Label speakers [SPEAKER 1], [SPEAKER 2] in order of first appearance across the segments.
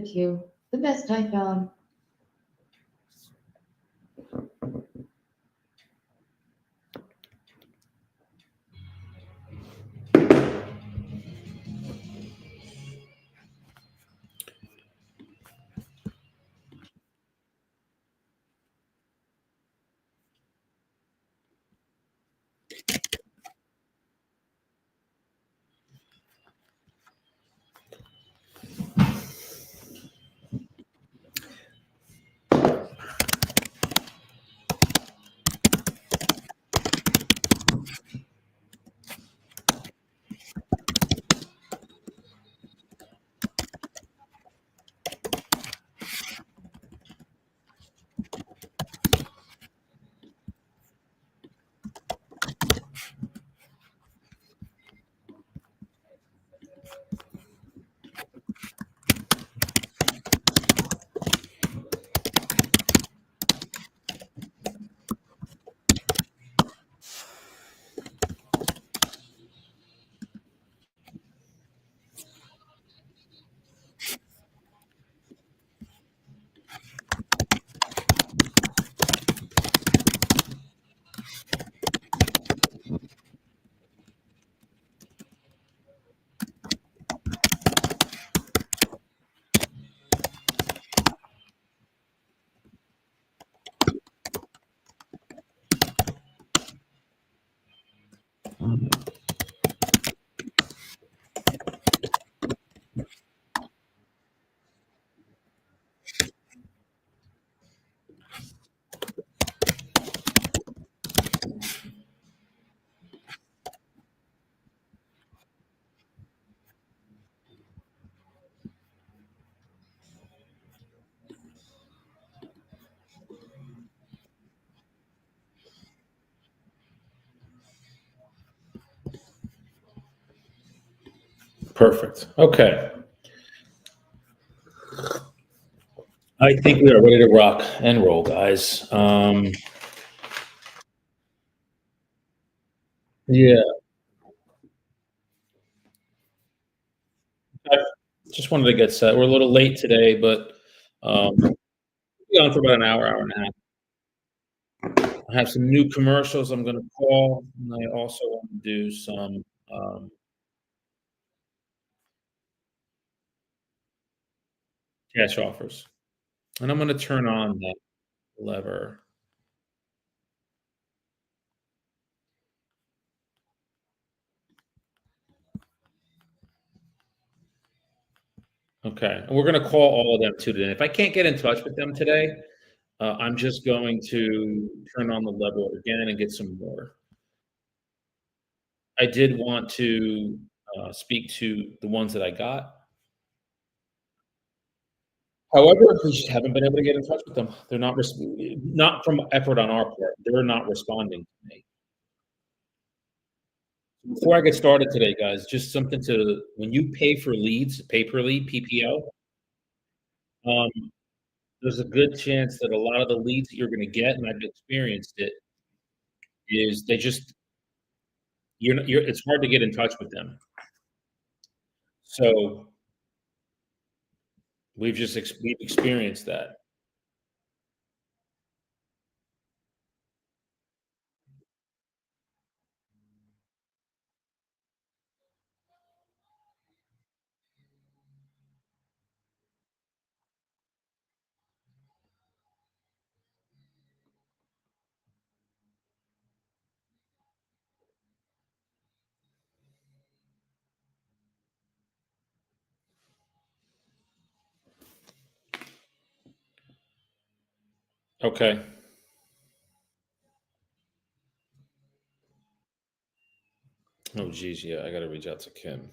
[SPEAKER 1] with you. The best I found.
[SPEAKER 2] Perfect. Okay. I think we are ready to rock and roll, guys. Yeah. I just wanted to get set. We're a little late today, but we'll be on for about an hour, hour and a half. I have some new commercials I'm going to call, and I also want to do some cash offers. And I'm going to turn on that lever. Okay. And we're going to call all of them today. If I can't get in touch with them today, I'm just going to turn on the lever again and get some more. I did want to speak to the ones that I got. However, we just haven't been able to get in touch with them. They're not from effort on our part. They're not responding to me. Before I get started today, guys, just something to when you pay for leads, pay per lead, PPO, um, there's a good chance that a lot of the leads that you're going to get, and I've experienced it, is they just you're it's hard to get in touch with them. So we've experienced that. Okay. Oh, geez, yeah, I got to reach out to Kim.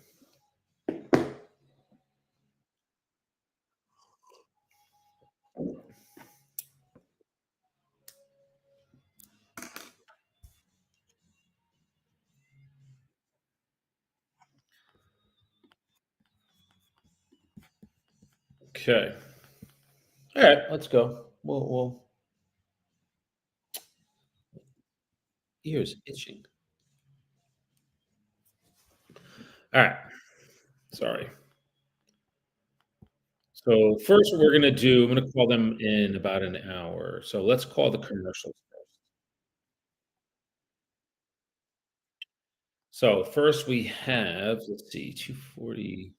[SPEAKER 2] Okay. All right, let's go. We'll ears itching. All right. Sorry. So first what we're gonna do, I'm gonna call them in about an hour. So let's call the commercials first. So first we have, let's see, 240.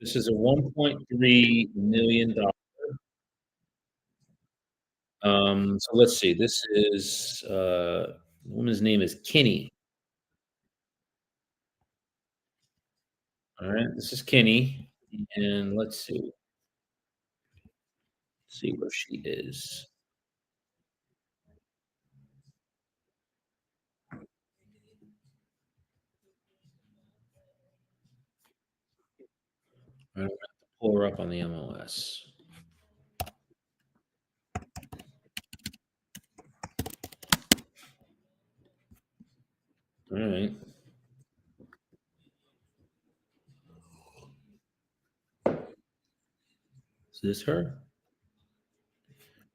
[SPEAKER 2] This is a $1.3 million. So let's see. This is the woman's name is Kinney. All right, this is Kinney, and let's see where she is. I'm gonna have to pull her up on the MLS. All right, is this her?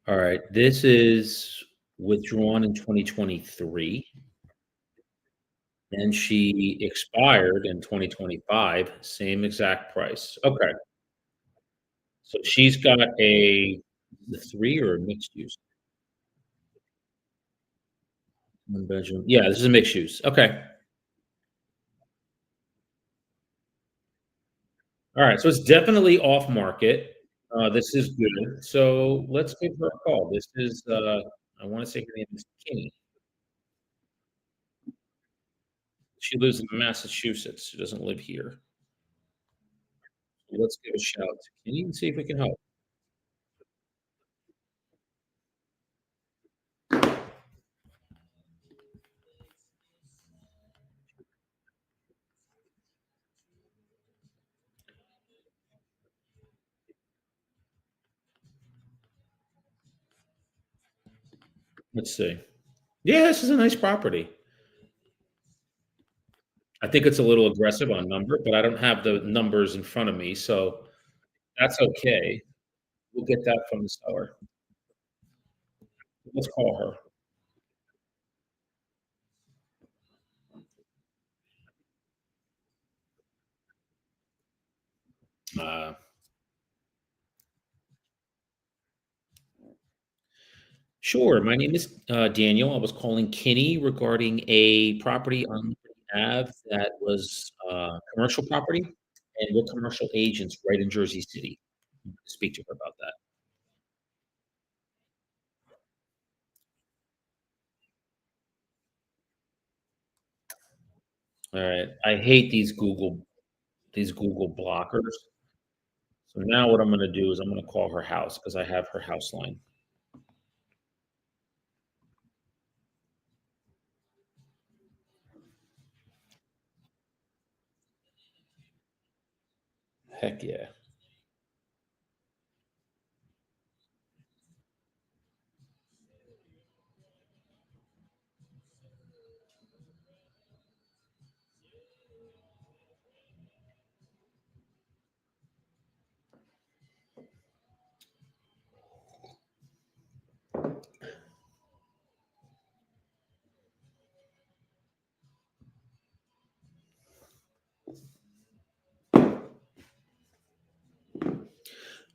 [SPEAKER 2] All right, this is withdrawn in 2023, and she expired in 2025, same exact price. Okay, so she's got the 3 or a mixed use? 1 bedroom. Yeah, this is a mixed use. Okay. All right, so it's definitely off market. This is good. So let's give her a call. This is, I wanna say her name is Kinney. She lives in Massachusetts. She doesn't live here. So let's give a shout to Kinney and see if we can help. Let's see. Yeah, this is a nice property. I think it's a little aggressive on number, but I don't have the numbers in front of me, so that's okay. We'll get that from the seller. Let's call her. Sure. My name is Daniel. I was calling Kinney regarding a property on Liberty Ave that was commercial property, and we're commercial agents right in Jersey City. Speak to her about that. All right. I hate these Google blockers. So now what I'm going to do is I'm going to call her house because I have her house line. Heck yeah.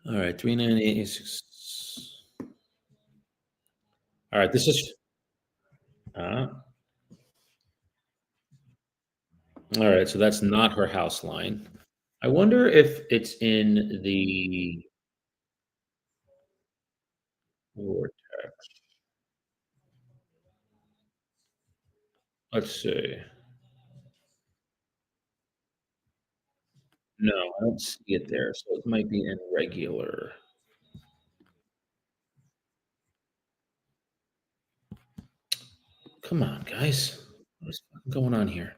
[SPEAKER 2] All right. 39886. All right. This is uh, all right. So that's not her house line. I wonder if it's in the vortex. Let's see. No, I don't see it there, so it might be in regular. Come on, guys. What is going on here?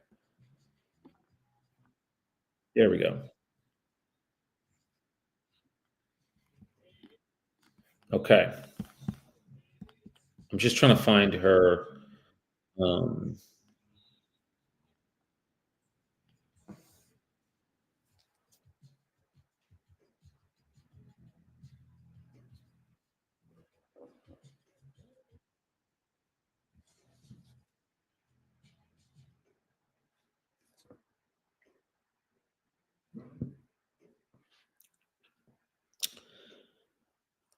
[SPEAKER 2] There we go. Okay. I'm just trying to find her. Um,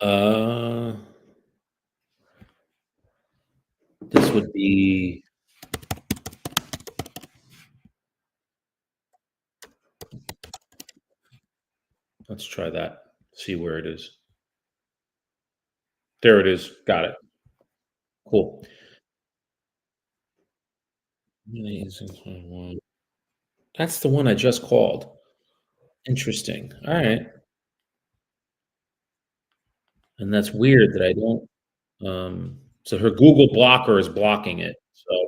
[SPEAKER 2] Uh, this would be. Let's try that. See where it is. There it is. Got it. Cool. That's the one I just called. Interesting. All right. And that's weird that I don't. So her Google blocker is blocking it. So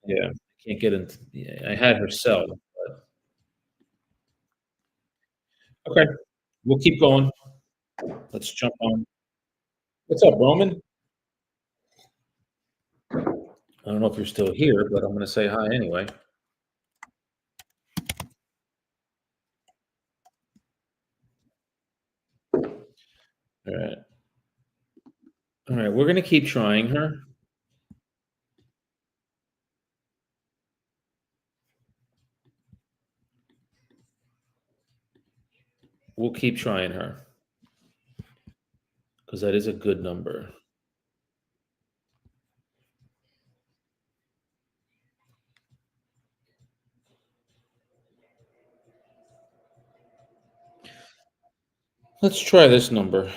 [SPEAKER 2] yeah, can't get into. Yeah, I had her cell. Okay, we'll keep going. Let's jump on. What's up, Roman? I don't know if you're still here, but I'm going to say hi anyway. All right. All right. We're going to keep trying her. We'll keep trying her because that is a good number. Let's try this number.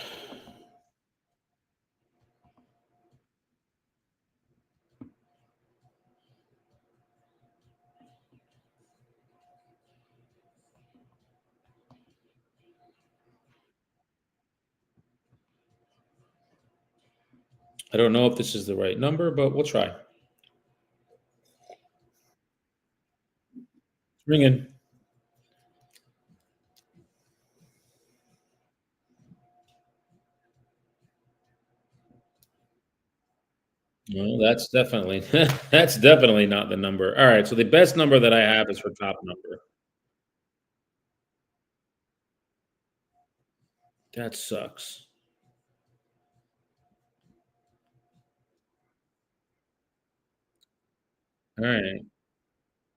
[SPEAKER 2] I don't know if this is the right number, but we'll try. Ring in. No, that's definitely not the number. All right. So the best number that I have is her top number. That sucks. All right.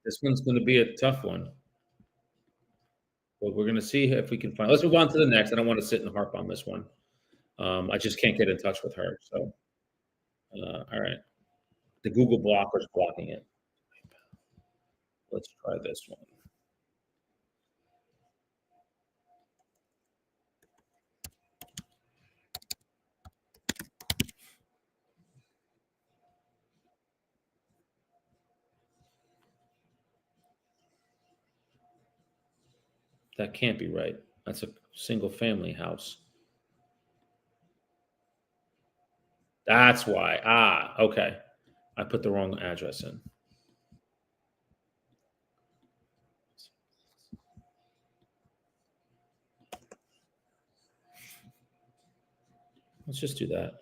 [SPEAKER 2] This one's going to be a tough one, but we're going to see if we can find. Let's move on to the next. I don't want to sit and harp on this one. I just can't get in touch with her. So, all right. The Google blocker's blocking it. Let's try this one. That can't be right. That's a single family house. That's why. Ah, okay. I put the wrong address in. Let's just do that.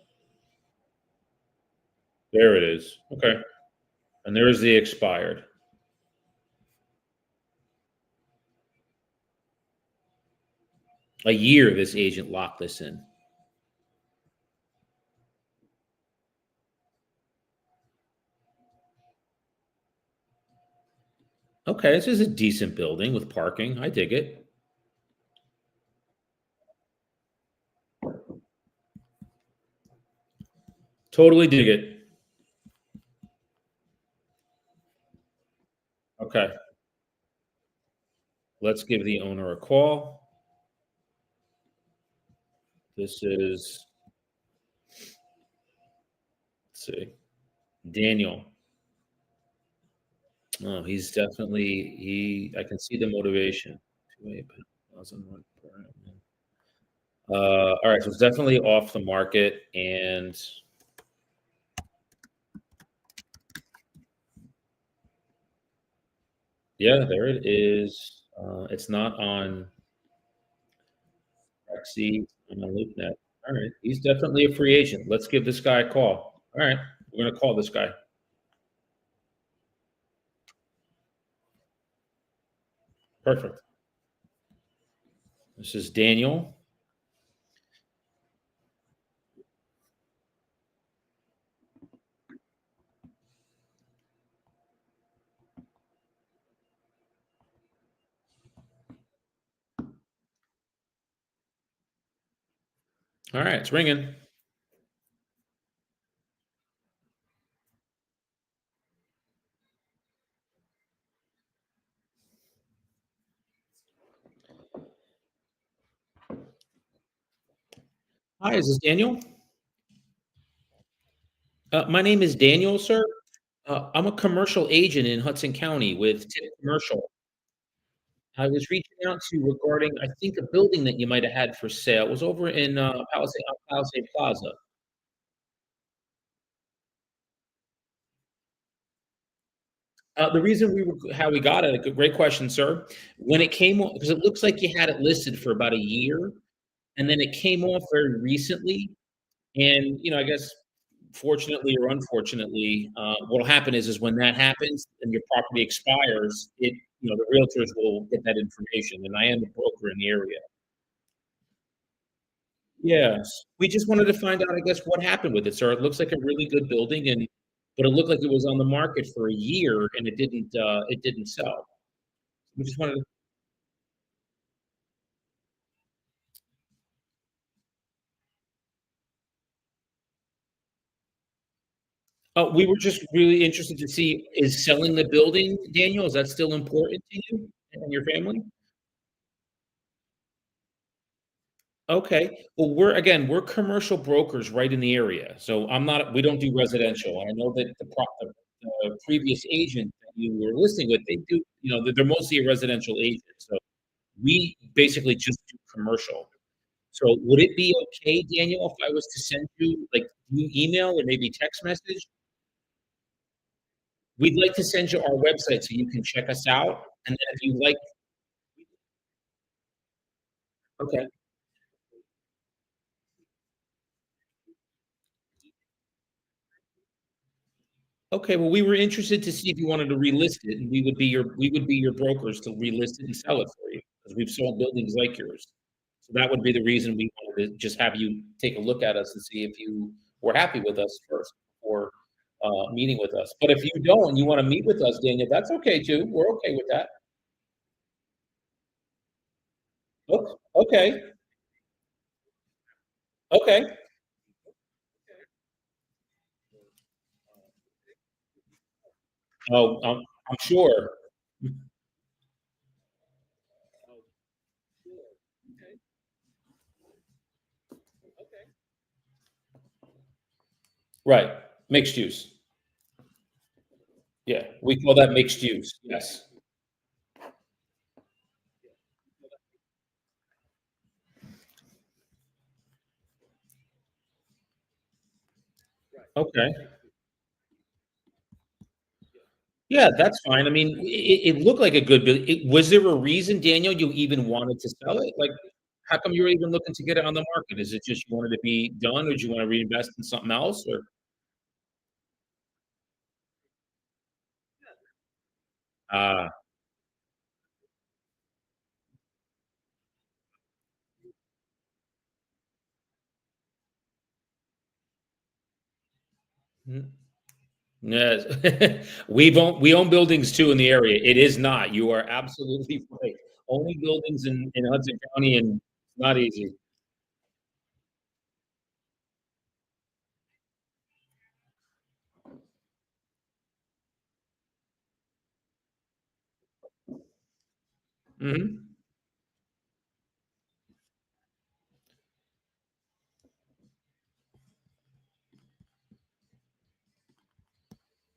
[SPEAKER 2] There it is. Okay. And there's the expired. A year this agent locked this in. Okay, this is a decent building with parking. I dig it. Totally dig it. Okay. Let's give the owner a call. This is, let's see, Daniel. Oh, he's definitely I can see the motivation. 2,001 per annum. All right, so it's definitely off the market, and yeah, there it is. It's not on Rexy on LoopNet. All right, he's definitely a free agent. Let's give this guy a call. All right, we're gonna call this guy. Perfect. This is Daniel. All right, it's ringing. Hi, is this Daniel? My name is Daniel, sir. I'm a commercial agent in Hudson County with Tip Commercial. I was reaching out to you regarding, I think, a building that you might have had for sale. It was over in Palisade Plaza. The reason how we got it, a great question, sir. When it came on, because it looks like you had it listed for about a year, and then it came off very recently. And I guess fortunately or unfortunately, what'll happen is when that happens and your property expires, the realtors will get that information, and I am a broker in the area. Yes. We just wanted to find out, I guess, what happened with it, sir. It looks like a really good building but it looked like it was on the market for a year and it didn't sell. We just wanted to we were just really interested to see, is selling the building, Daniel, is that still important to you and your family? Okay. Well, we're commercial brokers right in the area. So we don't do residential. And I know that the previous agent that you were listing with, they do, they're mostly a residential agent. So we basically just do commercial. So would it be okay, Daniel, if I was to send you like new email or maybe text message? We'd like to send you our website so you can check us out. And then if you like, okay. Okay, well, we were interested to see if you wanted to relist it, and we would be your brokers to relist it and sell it for you, because we've sold buildings like yours. So that would be the reason we wanted to just have you take a look at us and see if you were happy with us first before, meeting with us. But if you don't and you wanna meet with us, Daniel, that's okay too. We're okay with that. Okay, okay. Oh, I'm sure. Right, mixed use. Yeah, we call that mixed use, yes. Okay. Yeah, that's fine. I mean, it looked like a good build. Was there a reason, Daniel, you even wanted to sell it? Like, how come you were even looking to get it on the market? Is it just you wanted to be done, or do you wanna reinvest in something else, or Ah, mm, yes. We own buildings too in the area. It is not. You are absolutely right. Owning buildings in Hudson County and it's not easy. Mhm.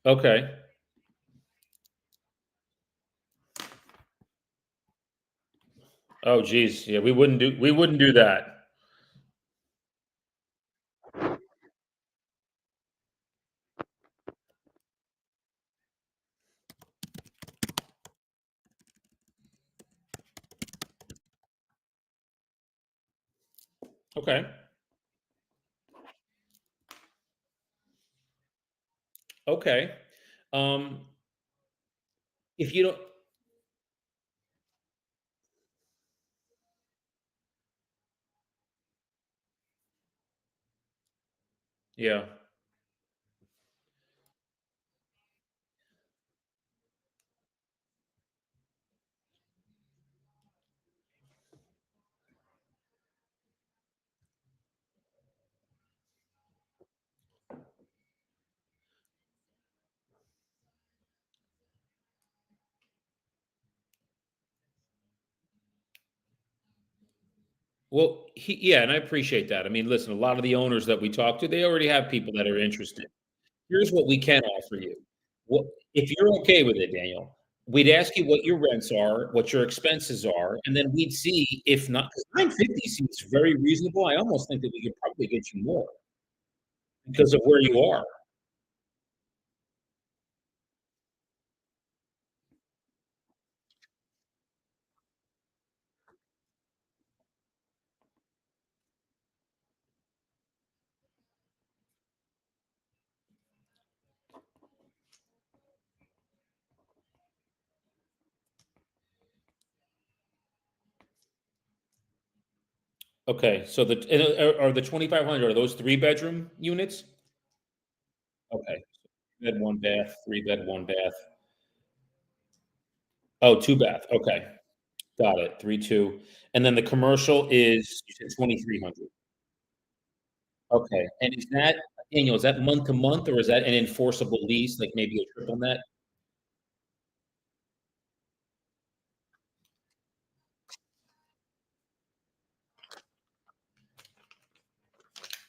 [SPEAKER 2] Okay. Oh, geez. Yeah, we wouldn't do that. Okay. Okay. Um, if you don't Yeah. Well, yeah, and I appreciate that. I mean, listen, a lot of the owners that we talk to, they already have people that are interested. Here's what we can offer you. What if you're okay with it, Daniel, we'd ask you what your rents are, what your expenses are, and then we'd see if not, because 950 seems very reasonable. I almost think that we could probably get you more because of where you are. Okay, so are the 2,500, are those three-bedroom units? Okay, bed, 1 bath, 3 bed, 1 bath. Oh, 2 bath, okay, got it, 3, 2, and then the commercial is, you said 2,300. Okay, and is that Daniel, is that month to month, or is that an enforceable lease, like maybe a triple net?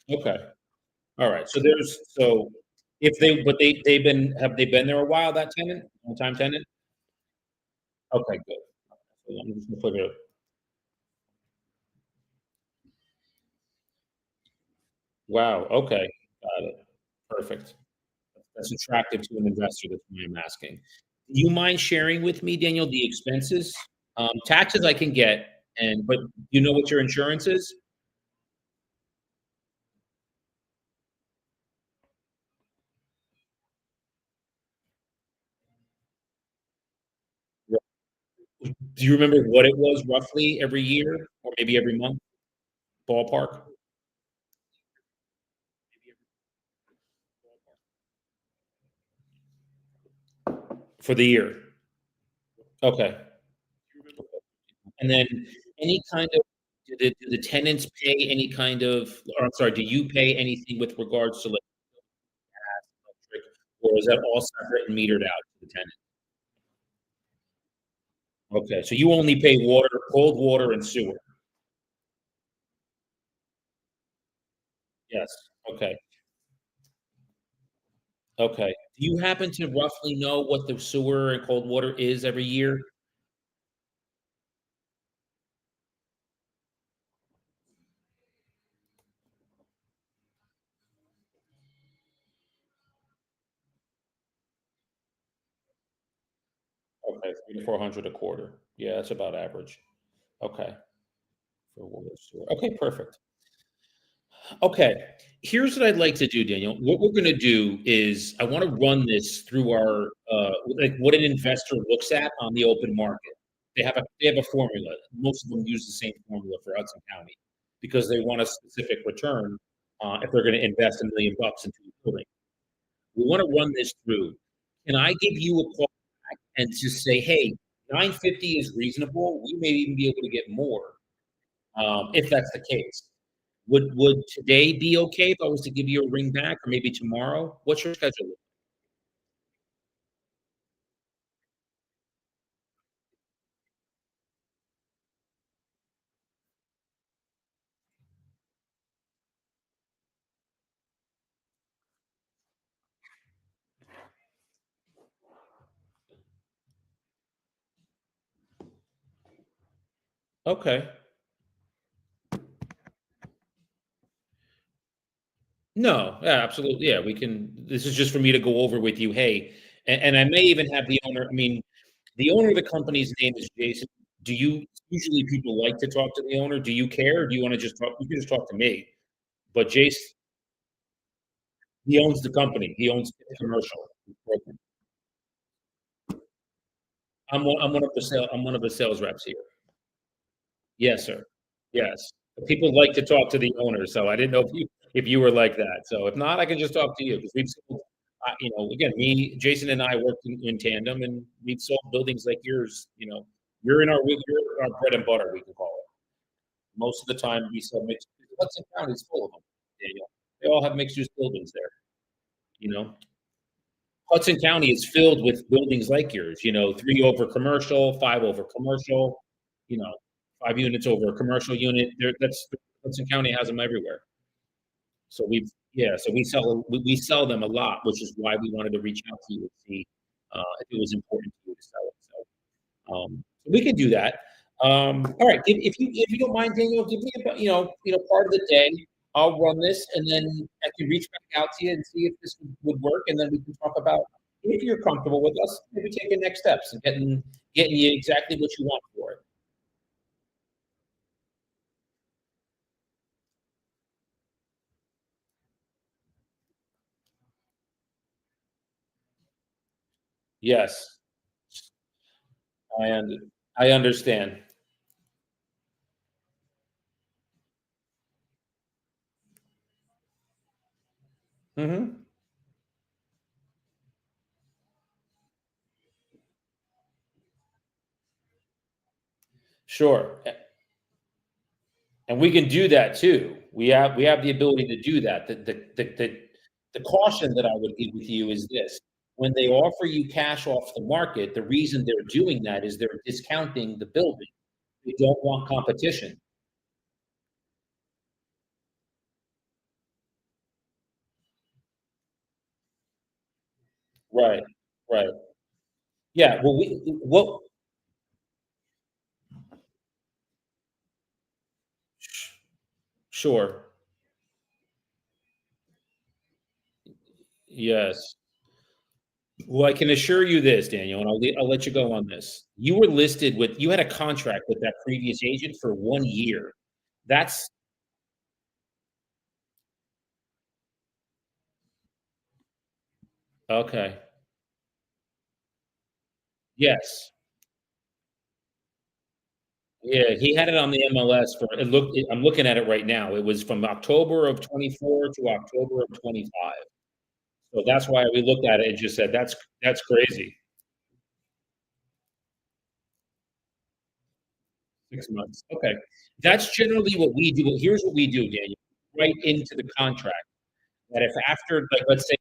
[SPEAKER 2] Okay, alright, so if they but they've been have they been there a while, that tenant? Long-time tenant? Okay, good. So I'm just gonna put it. Wow, okay, got it, perfect. That's attractive to an investor, that's why I'm asking. Do you mind sharing with me, Daniel, the expenses? Taxes I can get, but you know what your insurance is? Do you remember what it was roughly every year or maybe every month, ballpark? For the year? Okay. And then any kind of do the tenants pay any kind of, or I'm sorry, do you pay anything with regards to, like, gas, electric, or is that all separate and metered out to the tenant? Okay, so you only pay water, cold water, and sewer? Yes, okay, okay. Do you happen to roughly know what the sewer and cold water is every year? Okay, 3 to 400 a quarter. Yeah, that's about average. Okay, for water, sewer. Okay, perfect. Okay, here's what I'd like to do, Daniel. What we're gonna do is I wanna run this through our, like, what an investor looks at on the open market. They have a formula. Most of them use the same formula for Hudson County because they want a specific return, if they're gonna invest $1 million into a building. We wanna run this through. Can I give you a call back and just say, "Hey, 950 is reasonable. We may even be able to get more," if that's the case. Would today be okay if I was to give you a ring back or maybe tomorrow? What's your schedule? Okay. No, yeah, absolutely, yeah, we can this is just for me to go over with you, hey, and I may even have the owner, I mean, the owner of the company's name is Jason. Do you usually people like to talk to the owner? Do you care, or do you wanna just talk, you can just talk to me, but Jace, he owns the company, he owns the commercial. I'm one of the sales reps here. Yes, sir. Yes. People like to talk to the owner, so I didn't know if you were like that. So if not, I can just talk to you because we've sold, again, me, Jason and I worked in tandem, and we've sold buildings like yours, you're our bread and butter, we can call it. Most of the time, we sell mixed, Hudson County is full of them, Daniel. They all have mixed use buildings there, you know? Hudson County is filled with buildings like yours, 3 over commercial, 5 over commercial, you know, 5 units over a commercial unit. That's Hudson County has them everywhere. So we sell them a lot, which is why we wanted to reach out to you and see if it was important to you to sell it. So we can do that. All right, if you don't mind, Daniel, give me about part of the day. I'll run this, and then I can reach back out to you and see if this would work, and then we can talk about if you're comfortable with us, maybe taking next steps and getting you exactly what you want for it. Yes, I und I understand. Mhm. Sure, and we can do that too. We have the ability to do that. The caution that I would give with you is this: when they offer you cash off the market, the reason they're doing that is they're discounting the building. They don't want competition. Right, right. Yeah, well, sure. Yes. Well, I can assure you this, Daniel, and I'll let you go on this. You had a contract with that previous agent for 1 year. That's okay. Yes. Yeah, he had it on the MLS for it looked I'm looking at it right now. It was from October of '24 to October of '25. So that's why we looked at it and just said, "That's crazy." 6 months. Okay. That's generally what we do. Here's what we do, Daniel, right into the contract, that if after, like, let's say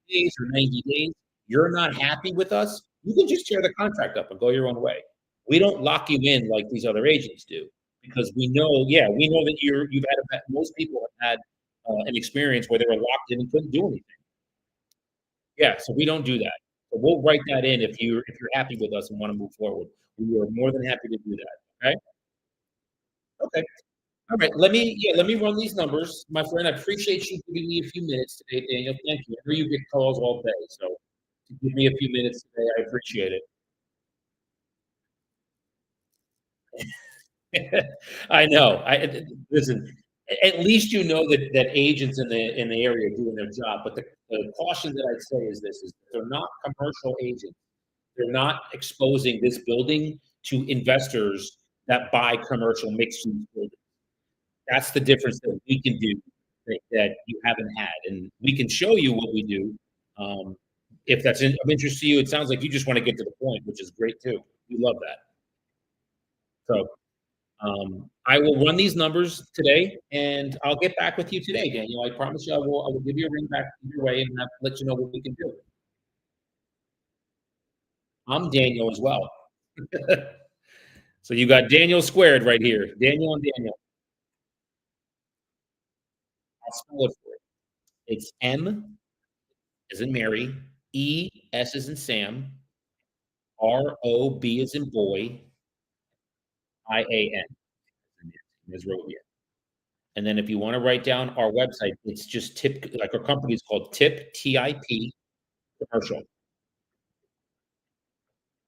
[SPEAKER 2] days or 90 days, you're not happy with us, you can just tear the contract up and go your own way. We don't lock you in like these other agents do because we know that you've had most people have had an experience where they were locked in and couldn't do anything. Yeah, so we don't do that. So we'll write that in if you're happy with us and want to move forward. We are more than happy to do that. Okay. Okay. All right. Let me run these numbers, my friend. I appreciate you giving me a few minutes today, Daniel. Thank you. I know you get calls all day, so to give me a few minutes today, I appreciate it. I know. Listen. At least you know that agents in the area are doing their job. But the caution that I'd say is this: is that they're not commercial agents. They're not exposing this building to investors that buy commercial mixed-use buildings. That's the difference that we can do that you haven't had, and we can show you what we do. If that's of interest to you, it sounds like you just want to get to the point, which is great too. We love that. So I will run these numbers today, and I'll get back with you today, Daniel. I promise you, I will give you a ring back either way and let you know what we can do. I'm Daniel as well. So you got Daniel squared right here. Daniel and Daniel. I'll spell it for you. It's M as in Mary, E S as in Sam, ROB as in boy, IAN as Robia. And then if you want to write down our website, it's just tip, like our company is called Tip, TIP Commercial.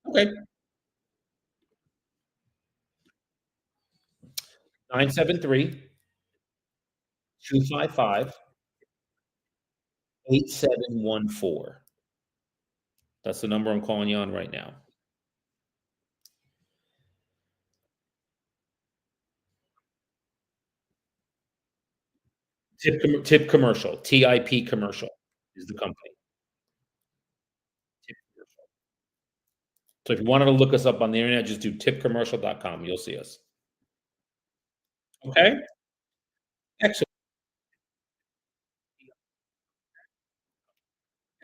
[SPEAKER 2] Okay. 973-255-8714. That's the number I'm calling you on right now. Tip Commercial, TIP Commercial is the company. Tip Commercial. So if you wanted to look us up on the internet, just do tipcommercial.com. You'll see us. Okay? Excellent.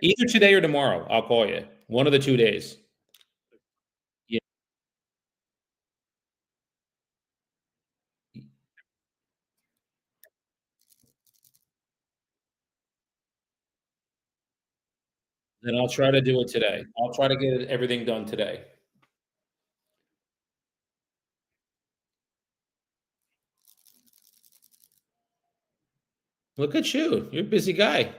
[SPEAKER 2] Either today or tomorrow, I'll call you. One of the 2 days. Yeah. Then I'll try to do it today. I'll try to get everything done today. Look at you. You're a busy guy.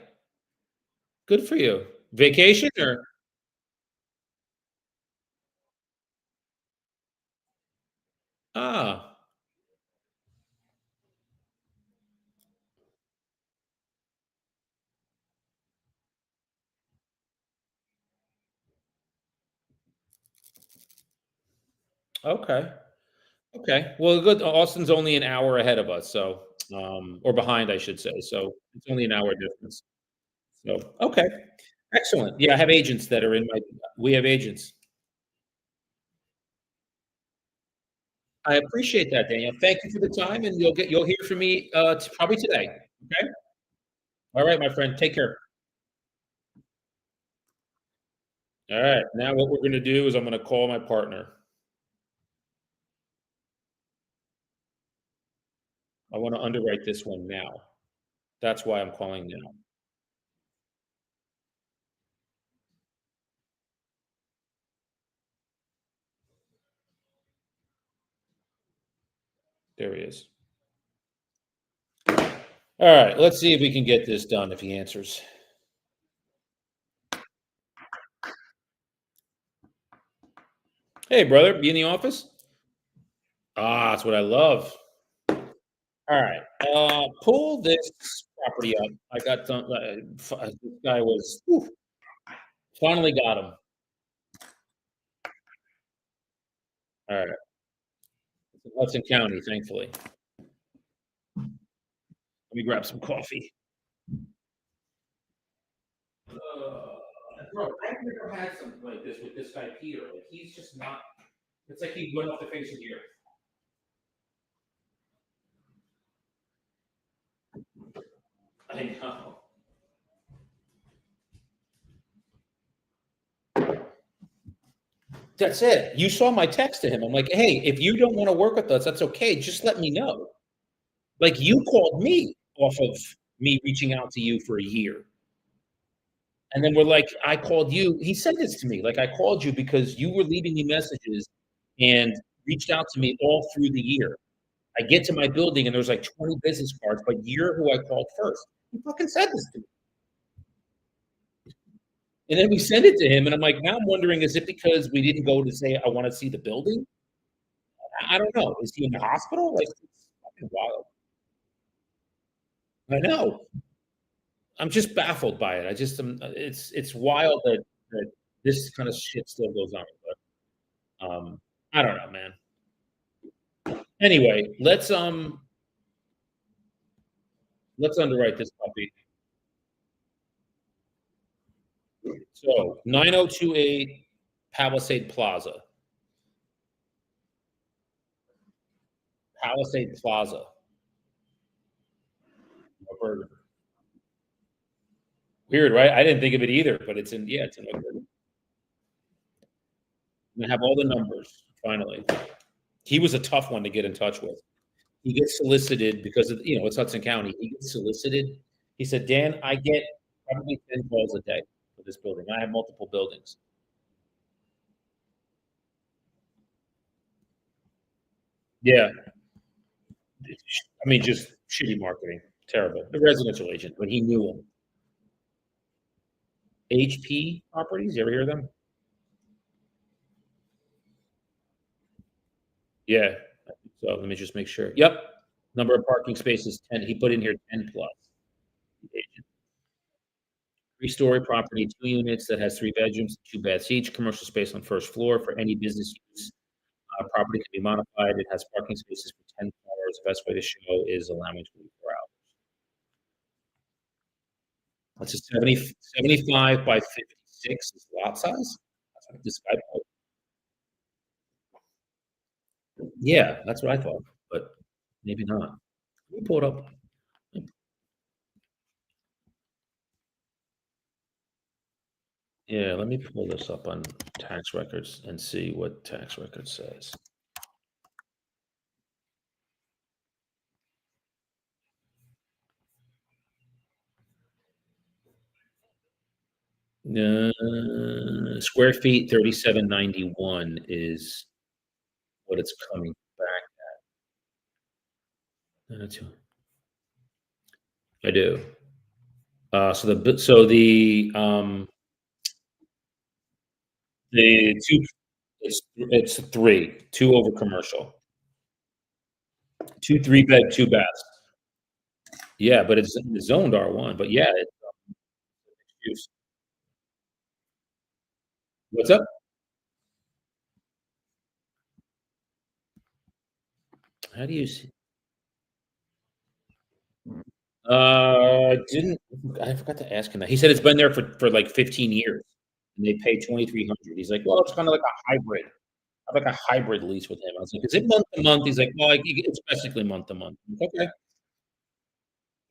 [SPEAKER 2] Good for you. Vacation or ah, okay. Okay. Well, good. Austin's only an hour ahead of us, so or behind, I should say. So it's only an hour difference. So okay. Excellent. Yeah, I have agents that are in my we have agents. I appreciate that, Daniel. Thank you for the time, and you'll hear from me probably today. Okay. All right, my friend. Take care. All right. Now what we're going to do is I'm going to call my partner. I want to underwrite this one now. That's why I'm calling now. There he is. All right. Let's see if we can get this done if he answers. Hey, brother. Be in the office? Ah, that's what I love. All right. Pull this property up. I got some. This guy was whew, finally got him. All right. It's in Hudson County, thankfully. Let me grab some coffee. Bro, I've never had something like this with this guy Peter. Like he's just not. It's like he went off the face of the earth. I know. That's it. You saw my text to him. I'm like, hey, if you don't want to work with us, that's okay. Just let me know. Like you called me off of me reaching out to you for a year. And then we're like, I called you. He said this to me. Like, I called you because you were leaving me messages and reached out to me all through the year. I get to my building and there's like 20 business cards, but you're who I called first. He fucking said this to me. And then we send it to him, and I'm like, now I'm wondering, is it because we didn't go to say I want to see the building? I don't know. Is he in the hospital? Like, it's fucking wild. I know. I'm just baffled by it. I just it's wild that this kind of shit still goes on. But I don't know, man. Anyway, let's underwrite this puppy. So 9028 Palisade Plaza. Palisade Plaza. Weird, right? I didn't think of it either, but it's in yeah, it's in Oakland. We have all the numbers finally. He was a tough one to get in touch with. He gets solicited because of it's Hudson County. He gets solicited. He said, Dan, I get probably 10 calls a day for this building. I have multiple buildings. Yeah. I mean, just shitty marketing. Terrible. The residential agent, when he knew him. HP properties, you ever hear of them? Yeah. So let me just make sure. Yep. Number of parking spaces 10. He put in here 10 plus. Three-story property, 2 units that has 3 bedrooms, 2 baths each, commercial space on first floor for any business use. Property can be modified. It has parking spaces for 10 cars. Best way to show is allowing 24 hours. That's a 75 by 56 is lot size. That's what this guy put. Yeah, that's what I thought, but maybe not. Let me pull it up. Yeah, let me pull this up on tax records and see what tax record says. Square feet, 3791 is what it's coming back. I do. The 2 it's 3, 2 over commercial. 2 3-bed, 2 baths. Yeah, but it's zoned R1, but yeah, it's mixed use. What's up? How do you see didn't I forgot to ask him that. He said it's been there for, like, 15 years, and they pay 2,300. He's like, "Well, it's kinda like a hybrid." I have, like, a hybrid lease with him. I was like, "Is it month to month?" He's like, "Well, like, it's basically month to month." I'm like, "Okay."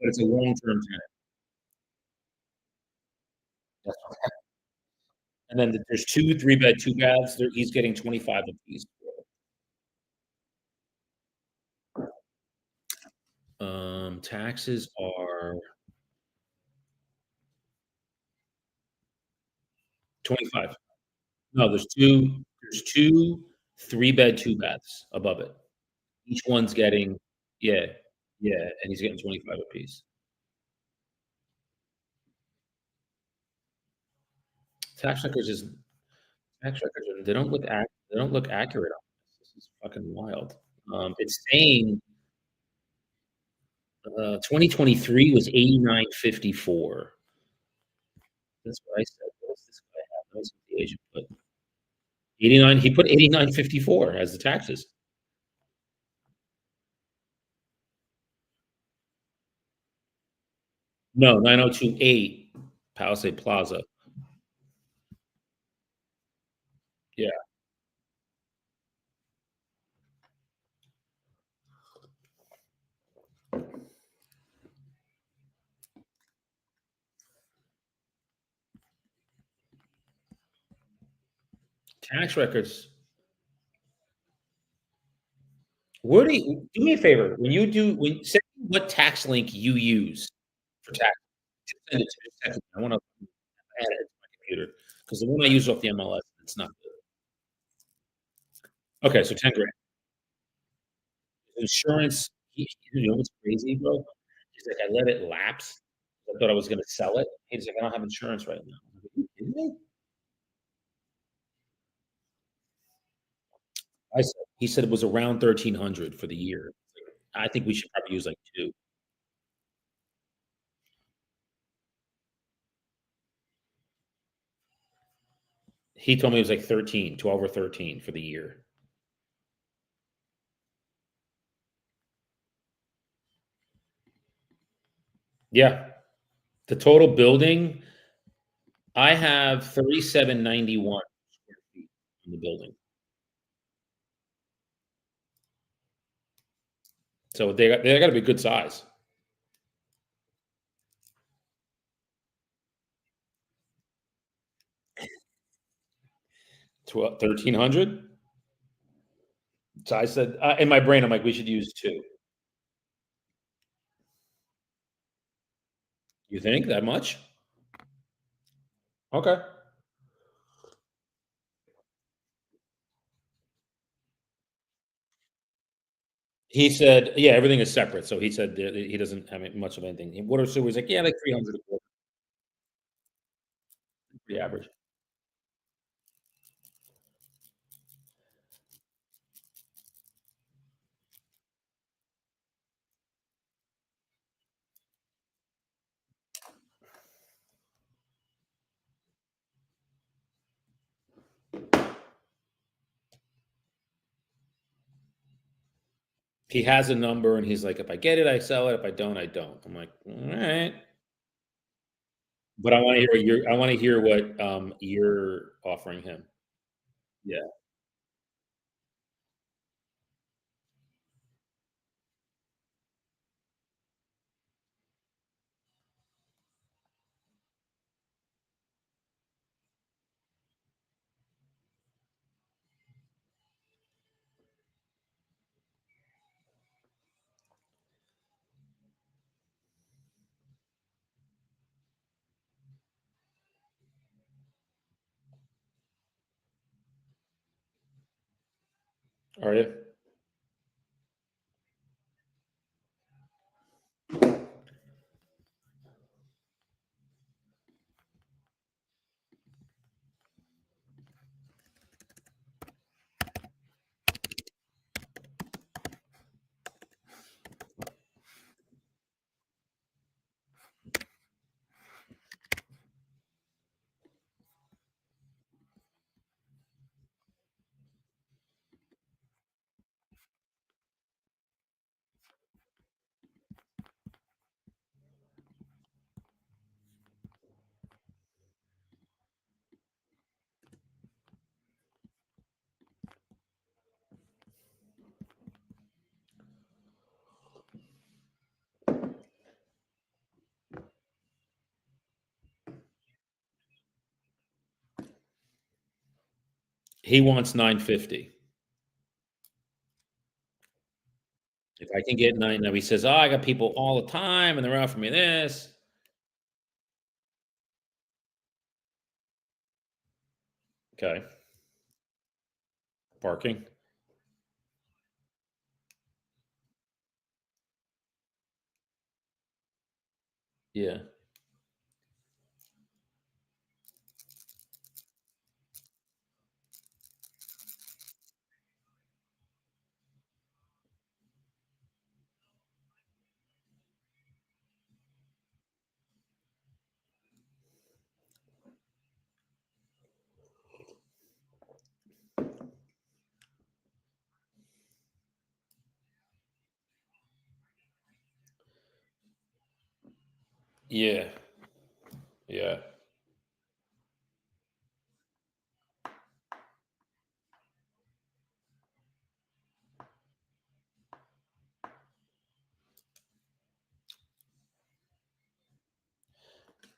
[SPEAKER 2] But it's a long-term tenant. That's and then there's 2 3-bed, 2 baths. He's getting 25 apiece. Taxes are 25. No, there's 2 3-bed, 2 baths above it. Each one's getting yeah, yeah, and he's getting 25 apiece. Tax records is tax records are they don't look accurate on this. This is fucking wild. It's saying, 2023 was 8954. That's what I said. What does this guy have? That was the agent put. 89 he put 8954 as the taxes. No, 9028 Palisade Plaza. Yeah. Tax records. Where do you do me a favor, when send me what tax link you use for tax. Just send it to me, text me. I wanna add it to my computer because the one I use off the MLS, it's not good. Okay, so 10 grand. Insurance, you know what's crazy, bro? He's like, "I let it lapse. I thought I was gonna sell it." He's like, "I don't have insurance right now." I'm like, "Are you kidding me?" He said it was around 1,300 for the year. I think we should probably use, like, 2. He told me it was, like, 13, 12 or 13 for the year. Yeah. The total building, I have 3,791 square feet in the building. So they gotta be good size. 1,300? So I said, in my brain, I'm like, "We should use 2." You think that much? Okay. He said, "Yeah, everything is separate." So he said that he doesn't have much of anything. Water sewer, he's like, "Yeah, like 300 a quarter, pretty average." He has a number and he's like, "If I get it, I sell it. If I don't, I don't." I'm like, "Alright." But I wanna hear what, you're offering him. Yeah. Are you? He wants 950. If I can get nine, now he says, "Oh, I got people all the time, and they're offering me this." Okay, parking. Yeah, yeah, yeah,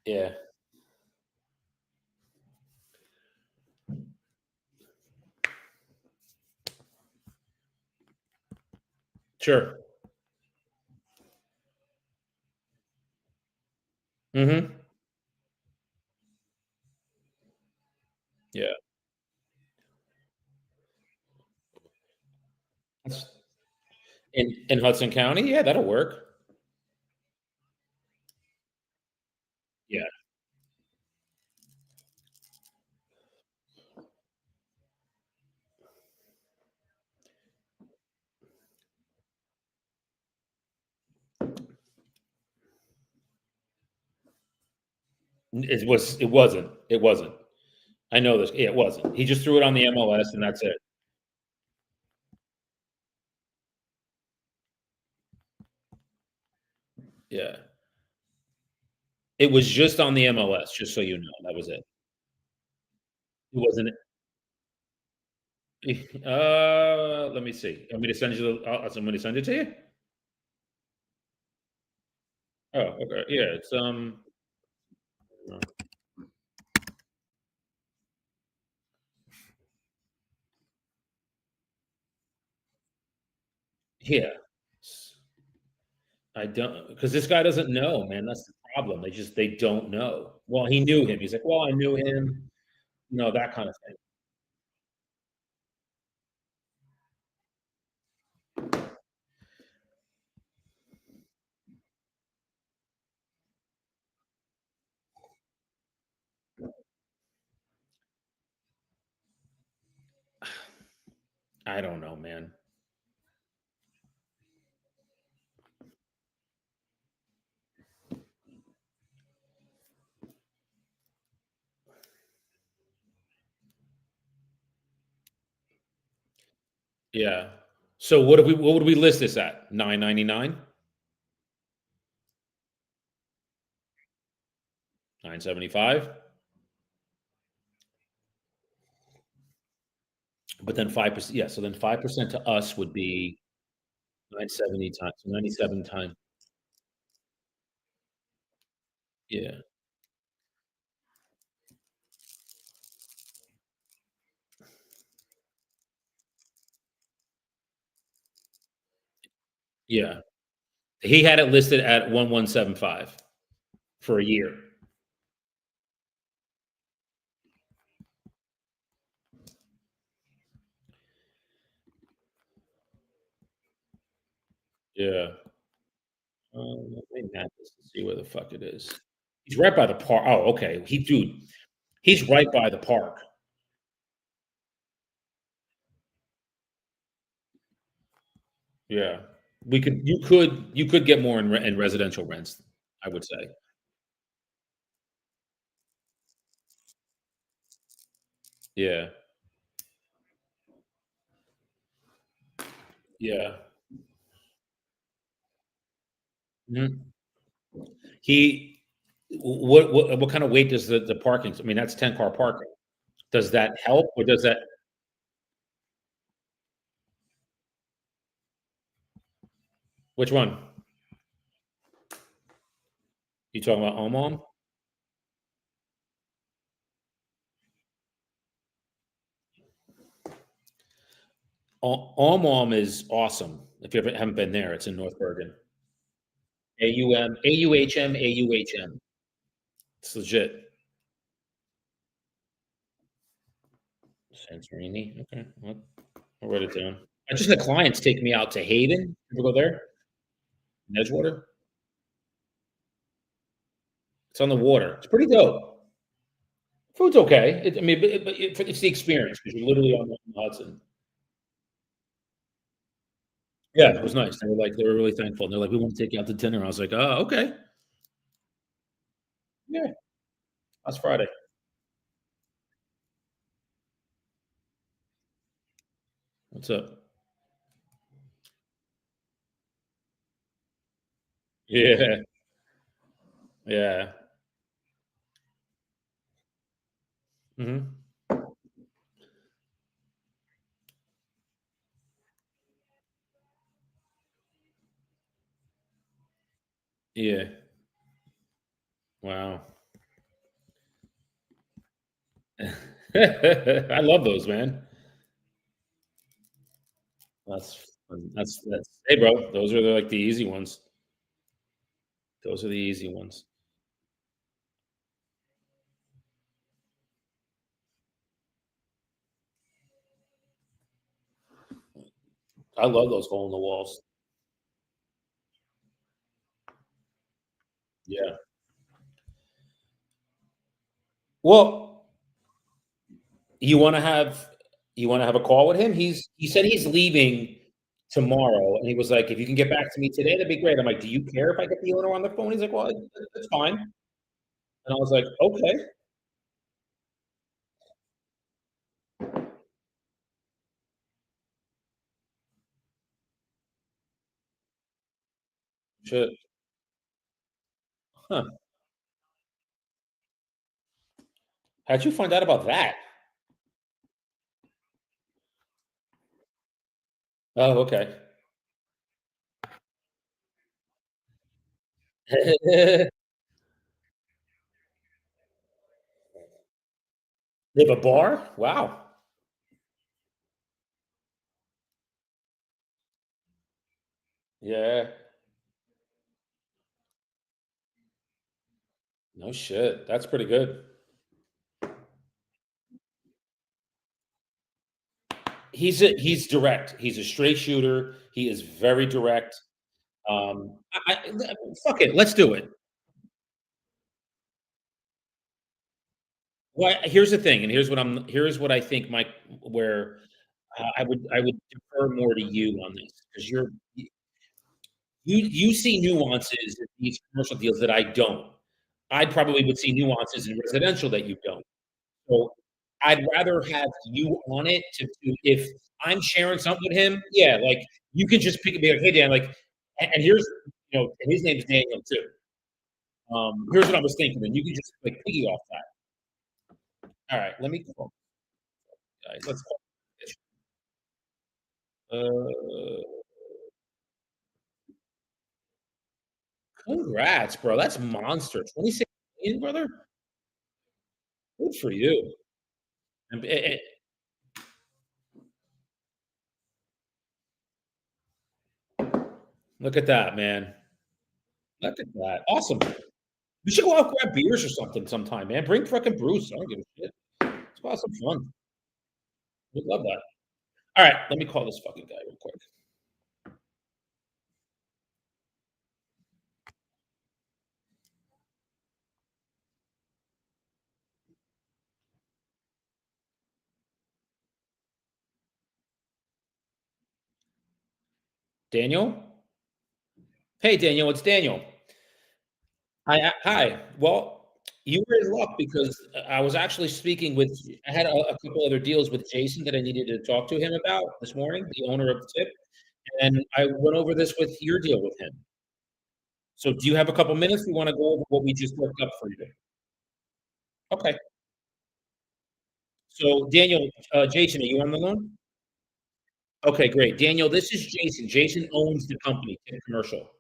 [SPEAKER 2] yeah. Sure. Mhm. Yeah. That's in Hudson County? Yeah, that'll work. Yeah. It wasn't. I know this. Yeah, it wasn't. He just threw it on the MLS and that's it. Yeah. It was just on the MLS, just so you know, that was it. It wasn't let me see. Want me to send you the somebody send it to you? Oh, okay. Yeah, it's, uh, yeah. I don't because this guy doesn't know, man, that's the problem. They don't know. Well, he knew him. He's like, "Well, I knew him." That kind of thing. I don't know, man. Yeah. So what would we list this at? 999, 975. But then 5%, yeah, so then 5% to us would be 970 times 97 times. Yeah. Yeah. He had it listed at 1175 for a year. Yeah. Let me map this and see where the fuck it is. He's right by the park. Oh, okay. He's right by the park. Yeah. You could get more in residential rents, I would say. Yeah. Yeah. Mhm. He what kind of weight does the parking, I mean, that's 10-car parking. Does that help or does that which one? You talking about Omom? Omom is awesome. If you ever haven't been there, it's in North Bergen. AUHM. It's legit. Santorini, okay, well, I'll write it down. I just had clients take me out to Hayden. You ever go there? In Edgewater? It's on the water. It's pretty dope. Food's okay. I mean, but it's the experience because 'cause you're literally on the Hudson. Yeah, it was nice. They were really thankful. They're like, "We wanna take you out to dinner." I was like, "Oh, okay." Yeah, last Friday. What's up? Yeah, yeah. Mhm. Yeah. Wow. I love those, man. That's hey, bro, those are like the easy ones. Those are the easy ones. I love those hole in the walls. Yeah. Well, you wanna have you wanna have a call with him? He said he's leaving tomorrow, and he was like, "If you can get back to me today, that'd be great." I'm like, "Do you care if I get the owner on the phone?" He's like, "Well, it's fine." And I was like, "Okay." Shit. Huh. How'd you find out about that? Oh, okay. They have a bar? Wow. Yeah. No shit. That's pretty good. He's direct. He's a straight shooter. He is very direct. Fuck it. Let's do it. Well, here's the thing, and here's what I think might where I would defer more to you on this because you see nuances in these commercial deals that I don't. I probably would see nuances in residential that you don't. So, I'd rather have you on it to if I'm sharing something with him, yeah, like, you can just pick and be like, "Hey, Dan, like, and here's" and his name's Daniel too. "Here's what I was thinking," and you can just, like, piggy off that. Alright, let me call guys, let's call uh, congrats, bro, that's monster. 26 million, brother? Good for you. And look at that, man. Look at that. Awesome. We should go out and grab beers or something sometime, man. Bring fucking Bruce. I don't give a shit. Let's go have some fun. We'd love that. Alright, let me call this fucking guy real quick. Daniel? Hey, Daniel, it's Daniel. Hi. Well, you were in luck because I was actually speaking with I had a couple other deals with Jason that I needed to talk to him about this morning, the owner of the tip, and I went over this with your deal with him. So do you have a couple minutes? We wanna go over what we just worked up for you. Okay. So Daniel, Jason, are you on the line? Okay, great. Daniel, this is Jason. Jason owns the company, Tip Commercial.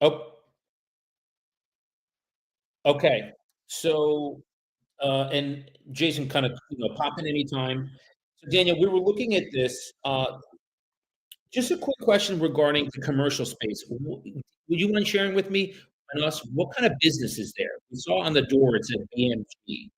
[SPEAKER 2] Oh, okay. So, and Jason kind of, pop in anytime. So Daniel, we were looking at this, just a quick question regarding the commercial space. Would you mind sharing with me and us what kind of business is there? We saw on the door it said BMG.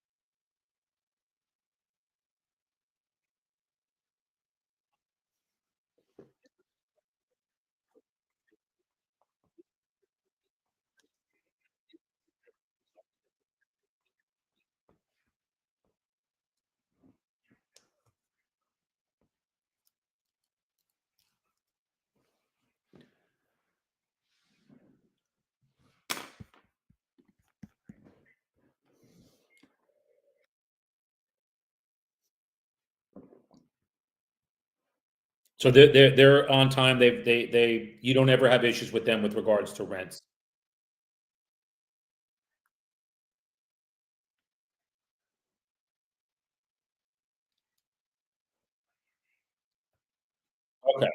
[SPEAKER 2] So they're on time. They you don't ever have issues with them with regards to rents. Okay.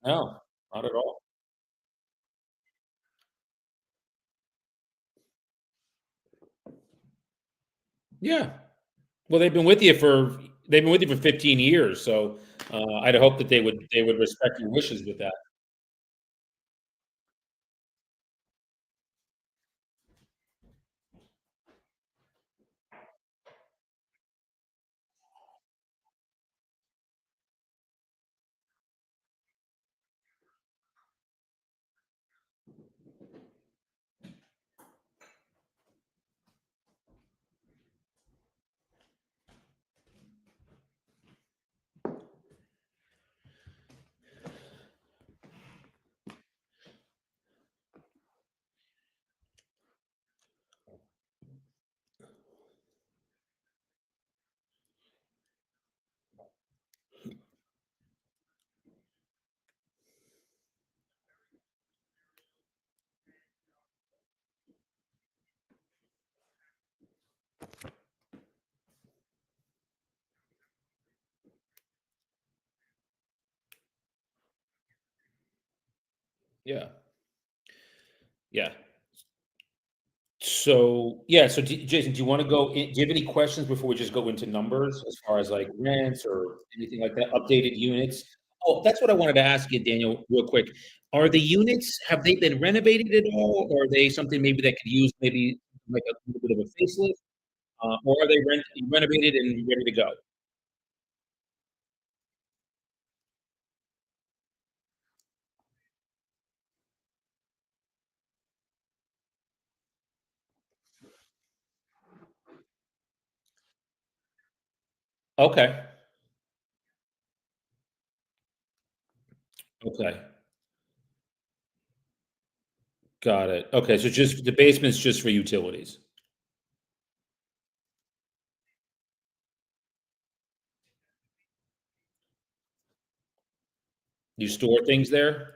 [SPEAKER 2] No, not at all. Yeah. Well, they've been with you for 15 years, so, I'd hope that they would respect your wishes with that. Yeah. Yeah. So, yeah, so Jason, do you wanna go in do you have any questions before we just go into numbers as far as, like, rents or anything like that, updated units? Oh, that's what I wanted to ask you, Daniel, real quick. Are the units have they been renovated at all, or are they something maybe that could use maybe like a little bit of a facelift? Or are they renovated and ready to go? Okay, okay, got it. Okay, so just the basement's just for utilities. You store things there?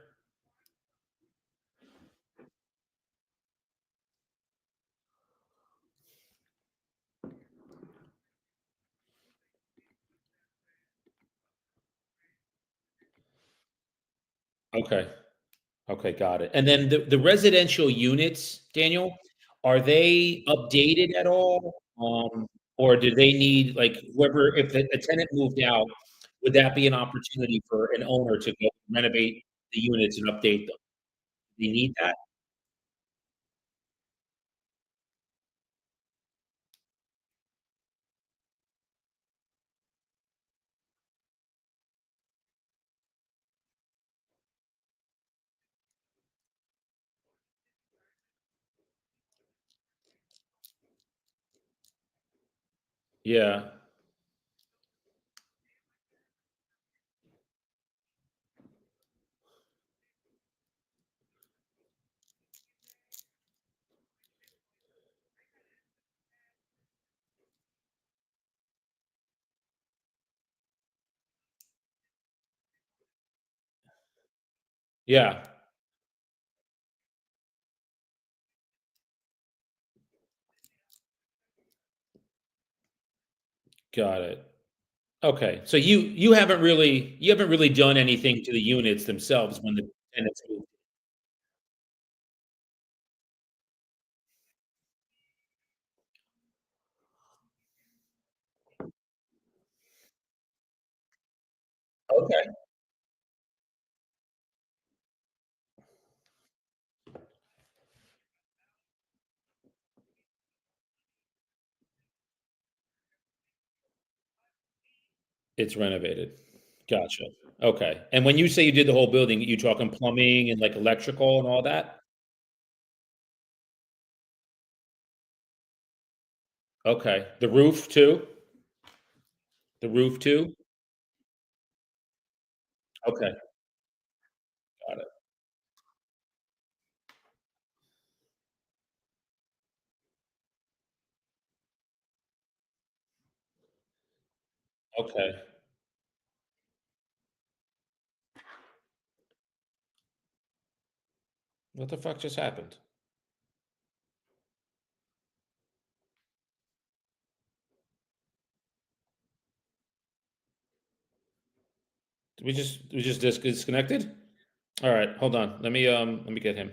[SPEAKER 2] Okay. Okay, got it. And then the residential units, Daniel, are they updated at all? Or do they need, like, whoever if a tenant moved out, would that be an opportunity for an owner to go renovate the units and update them? Do you need that? Yeah. Yeah. Got it. Okay. So you haven't really done anything to the units themselves when the tenants moved. Okay. It's renovated. Gotcha. Okay. And when you say you did the whole building, you talking plumbing and, like, electrical and all that? Okay. The roof too? The roof too? Okay. Got it. Okay. What the fuck just happened? Did we just disconnected? All right, hold on. Let me get him.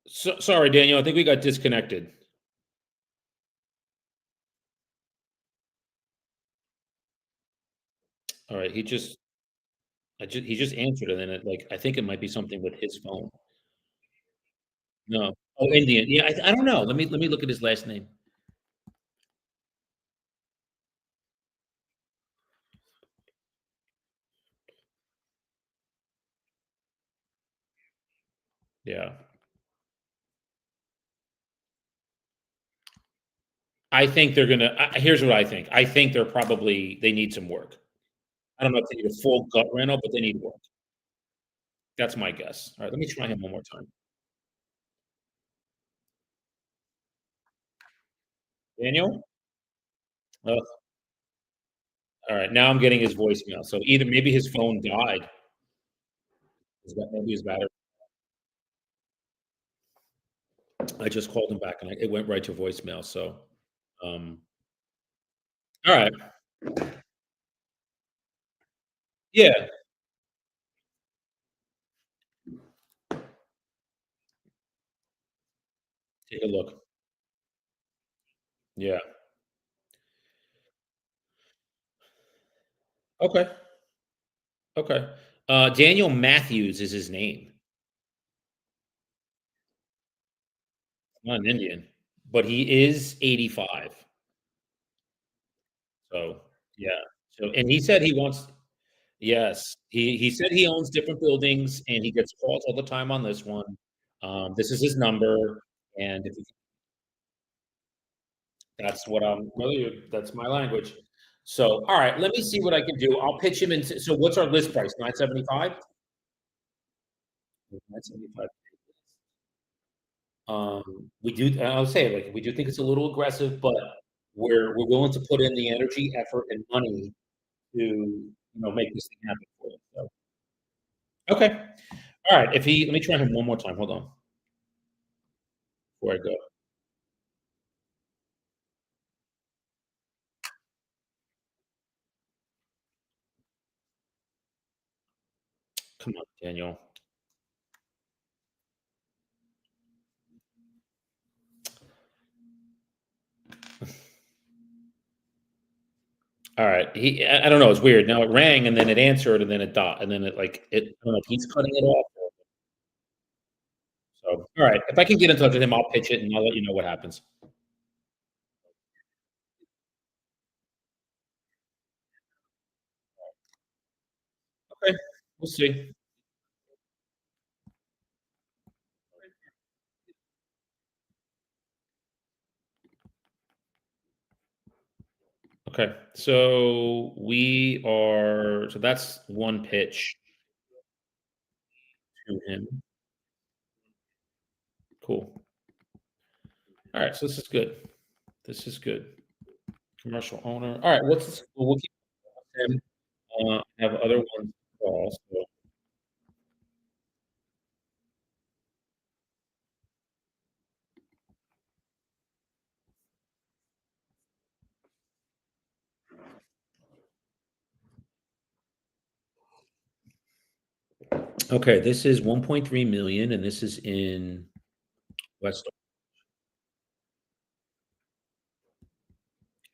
[SPEAKER 2] Sorry, Daniel. I think we got disconnected. All right, he just answered, and then I think it might be something with his phone. No. Oh, Indian. Yeah, I don't know. Let me look at his last name. Yeah. I think they're gonna. Here's what I think. I think they need some work. I don't know if they need a full gut rental, but they need work. That's my guess. All right, let me try him one more time. Daniel. Oh, all right. Now I'm getting his voicemail. So either maybe his phone died. Maybe his battery. I just called him back, and it went right to voicemail. So, um, all right. Yeah. Take a look. Yeah. Okay. Okay. Daniel Matthews is his name. Not an Indian, but he is 85. So, yeah. So, and he said he wants. Yes, he said he owns different buildings, and he gets calls all the time on this one. This is his number, and if that's what I'm well, that's my language. So, all right, let me see what I can do. I'll pitch him into. So what's our list price? 975? 975. We do I'll say, like, we do think it's a little aggressive, but we're willing to put in the energy, effort, and money to, make this thing happen for you, so okay. Alright, if he let me try him one more time, hold on, before I go. Come on, Daniel. Alright, I don't know, it's weird. Now it rang, and then it answered, and then it and then I don't know if he's cutting it off or so, alright, if I can get in touch with him, I'll pitch it, and I'll let you know what happens. Okay, we'll see. Okay, so that's one pitch to him. Cool. Alright, so this is good. This is good. Commercial owner. All right, we'll keep him. Have other ones to call. So. Okay, this is 1.3 million, and this is in West.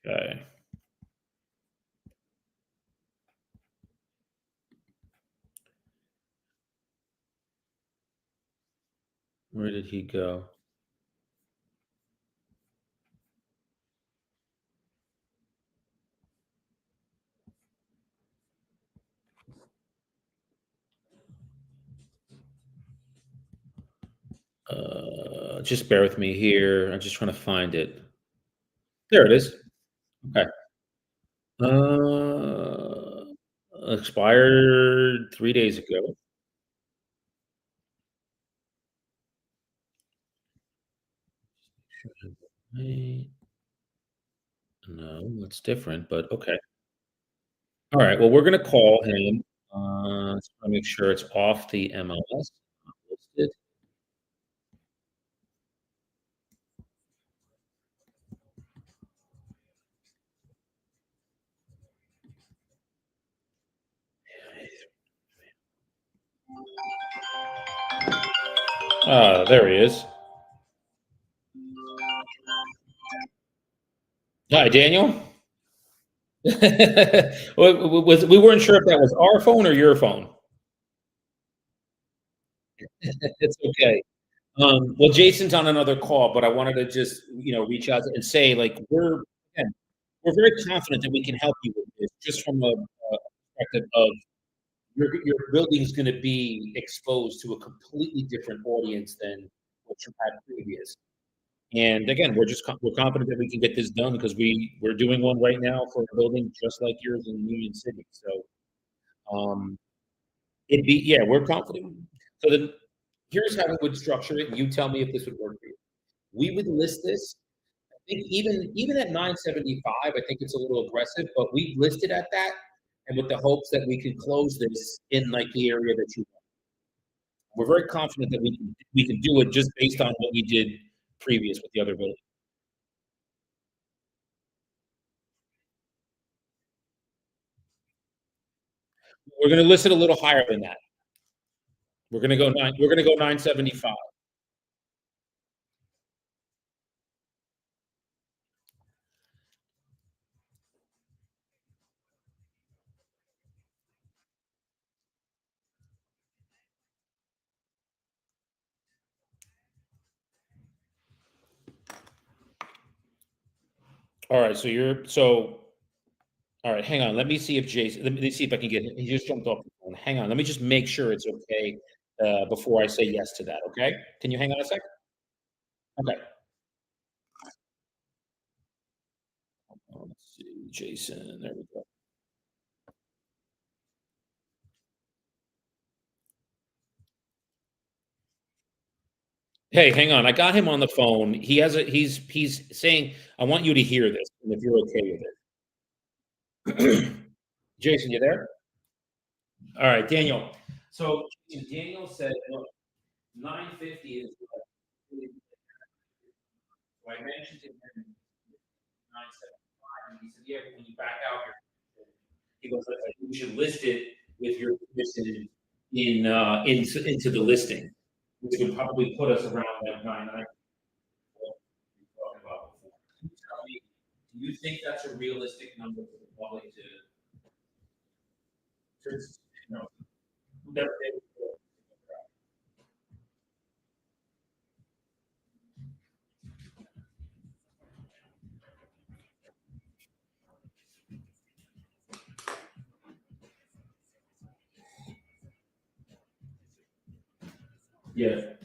[SPEAKER 2] Okay. Where did he go? Just bear with me here. I'm just trying to find it. There it is. Okay. Uh, Expired 3 days ago. Wait, no, it's different, but okay. All right. Well, we're gonna call him. Just wanna make sure it's off the MLS. Not listed. There he is. Hi, Daniel. We weren't sure if that was our phone or your phone. It's okay. Well, Jason's on another call, but I wanted to just, reach out and say, like, again, we're very confident that we can help you with this, just from a perspective of your building is going to be exposed to a completely different audience than what you had previous. And again, we're confident that we can get this done because we're doing one right now for a building just like yours in Union City. So um, we're confident. So then here's how we would structure it. And you tell me if this would work for you. We would list this. I think even at 975, I think it's a little aggressive, but we listed at that, and with the hopes that we can close this in like the area that you want. We're very confident that we can do it just based on what we did previous with the other building. We're going to list it a little higher than that. We're going to go 975. All right, all right, hang on. Let me see if I can get him. He just jumped off the phone. Hang on. Let me just make sure it's okay before I say yes to that. Okay? Can you hang on a sec? Okay. Let's see, Jason. There we go. Hey, hang on. I got him on the phone. He's saying, I want you to hear this, and if you're okay with it. Jason, you there? All right, Daniel. So Daniel said, look, 950 is what so I mentioned to him 975, and he said, yeah, but when you back out your he goes, I think we should list it with your permission into the listing, which would probably put us around that 990 we talked about before. Can you tell me, do you think that's a realistic number for the public to you know, that they- yeah.